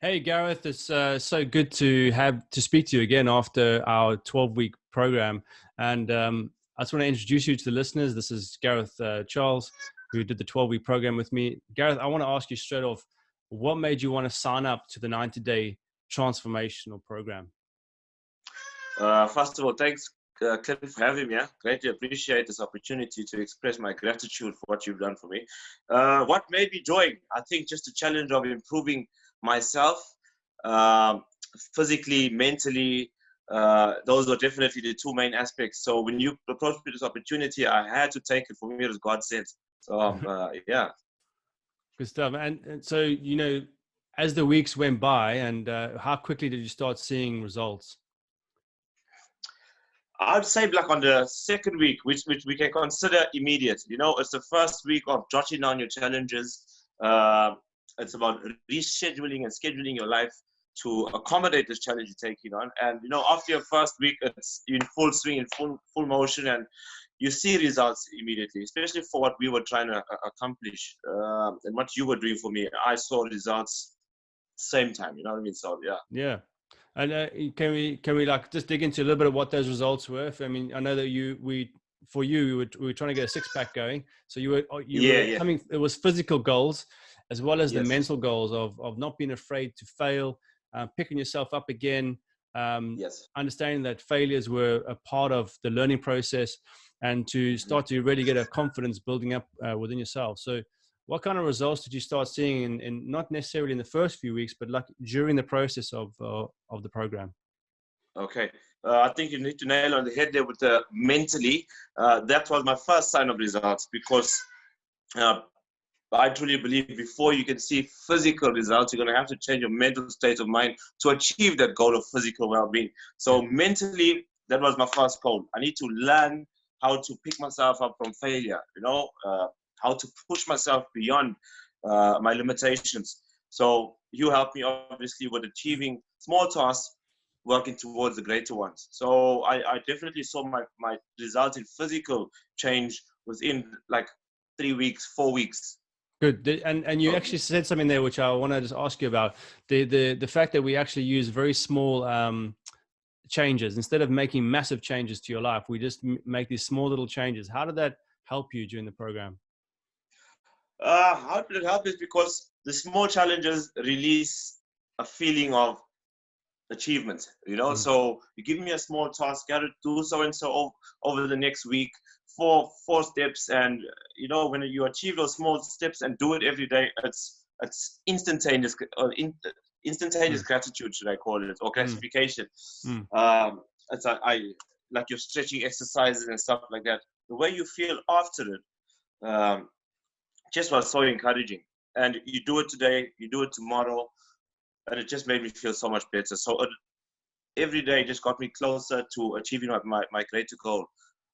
Hey Gareth, it's so good to speak to you again after our 12-week program. And I just want to introduce you to the listeners. This is Gareth Charles, who did the 12-week program with me. Gareth, I want to ask you straight off, what made you want to sign up to the 90-day transformational program? First of all, thanks, Clint, for having me. Greatly appreciate this opportunity to express my gratitude for what you've done for me. What made me join? I think just the challenge of improving myself, physically, mentally. Those are definitely the two main aspects. So when you approached me this opportunity, I had to take it. For me, it was God sent. So yeah. Good stuff. And so, as the weeks went by, and how quickly did you start seeing results? I'd say like on the second week, which we can consider immediate. It's the first week of jotting down your challenges. It's about rescheduling and scheduling your life to accommodate this challenge you're taking on. And after your first week, it's in full swing, in full motion, and you see results immediately. Especially for what we were trying to accomplish and what you were doing for me. I saw results same time. You know what I mean? So yeah. Yeah. And can we like just dig into a little bit of what those results were? I mean, I know that we were trying to get a six-pack going. So you were coming. It was physical goals as well as the mental goals of not being afraid to fail, picking yourself up again, understanding that failures were a part of the learning process, and to start to really get a confidence building up within yourself. So what kind of results did you start seeing in not necessarily in the first few weeks, but like during the process of the program? Okay. I think you need to nail on the head there with the mentally. That was my first sign of results, because I truly believe before you can see physical results, you're going to have to change your mental state of mind to achieve that goal of physical well-being. So mentally, that was my first goal. I need to learn how to pick myself up from failure, how to push myself beyond my limitations. So you helped me obviously with achieving small tasks, working towards the greater ones. So I definitely saw my results in physical change within like 3 weeks, 4 weeks. Good. And you actually said something there, which I want to just ask you about, the fact that we actually use very small changes. Instead of making massive changes to your life, we just make these small little changes. How did that help you during the program? How did it help is because the small challenges release a feeling of achievement, So you give me a small task, got to do so and so over the next week, four steps, and when you achieve those small steps and do it every day, it's instantaneous gratitude, should I call it, or gratification. It's I like your stretching exercises and stuff like that. The way you feel after it just was so encouraging. And you do it today, you do it tomorrow, and it just made me feel so much better. So every day just got me closer to achieving my greater goal.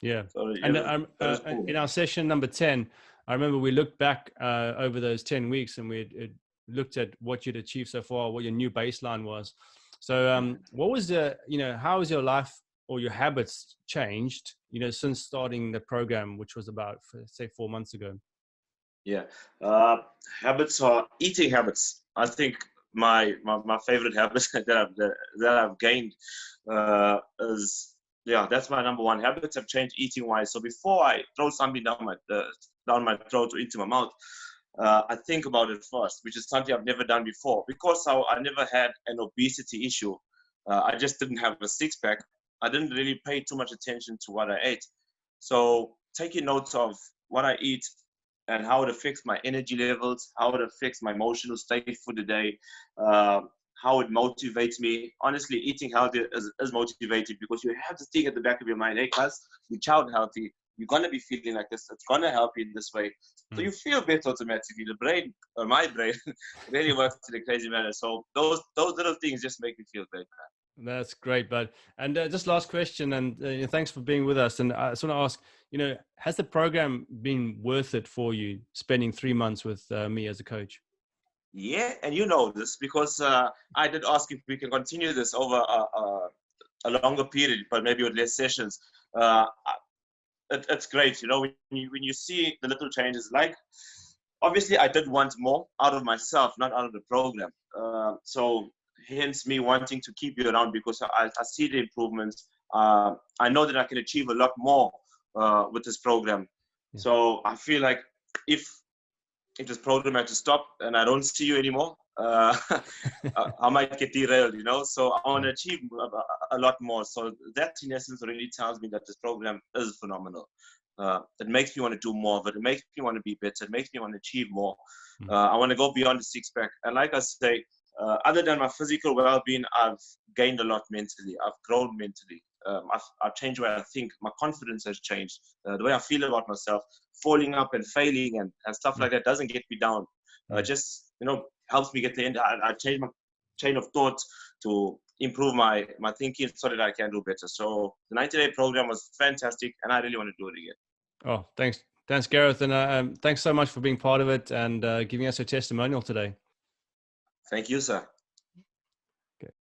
Yeah. So, and cool. In our session number 10, I remember we looked back over those 10 weeks and we looked at what you'd achieved so far, what your new baseline was. So what was how has your life or your habits changed, since starting the program, which was about, say, 4 months ago? Yeah. Habits are eating habits. I think my favorite habits that I've gained is, that's my number one. Habits have changed eating wise. So before I throw something down my throat or into my mouth, I think about it first, which is something I've never done before. Because I never had an obesity issue, I just didn't have a six-pack. I didn't really pay too much attention to what I ate. So taking notes of what I eat and how it affects my energy levels, how it affects my emotional state for the day, how it motivates me. Honestly, eating healthy is motivating, because you have to think at the back of your mind, hey, guys, you're child healthy. You're going to be feeling like this. It's going to help you in this way. So you feel better automatically. The brain, or my brain, really works in a crazy manner. So those little things just make me feel great, man. That's great, bud. And just last question, and thanks for being with us. And I just want to ask, has the program been worth it for you, spending 3 months with me as a coach? Yeah, and you know this because I did ask if we can continue this over a longer period, but maybe with less sessions. It's great, when you see the little changes, like obviously I did want more out of myself, not out of the program. So hence me wanting to keep you around, because I see the improvements. I know that I can achieve a lot more with this program. Yeah. So I feel like if this program had to stop and I don't see you anymore, I might get derailed, you know. So I want to achieve a lot more. So that in essence really tells me that this program is phenomenal. It makes me want to do more of it. It makes me want to be better. It makes me want to achieve more. I want to go beyond the six pack. And like I say, other than my physical well-being, I've gained a lot mentally. I've grown mentally. I've changed the way I think. My confidence has changed. The way I feel about myself, falling up and failing and stuff like that doesn't get me down. Just, you know, helps me get the end. I change my chain of thought to improve my thinking so that I can do better. So the 90-day program was fantastic, and I really want to do it again. Oh, thanks, Gareth, and thanks so much for being part of it and giving us a testimonial today. Thank you, sir.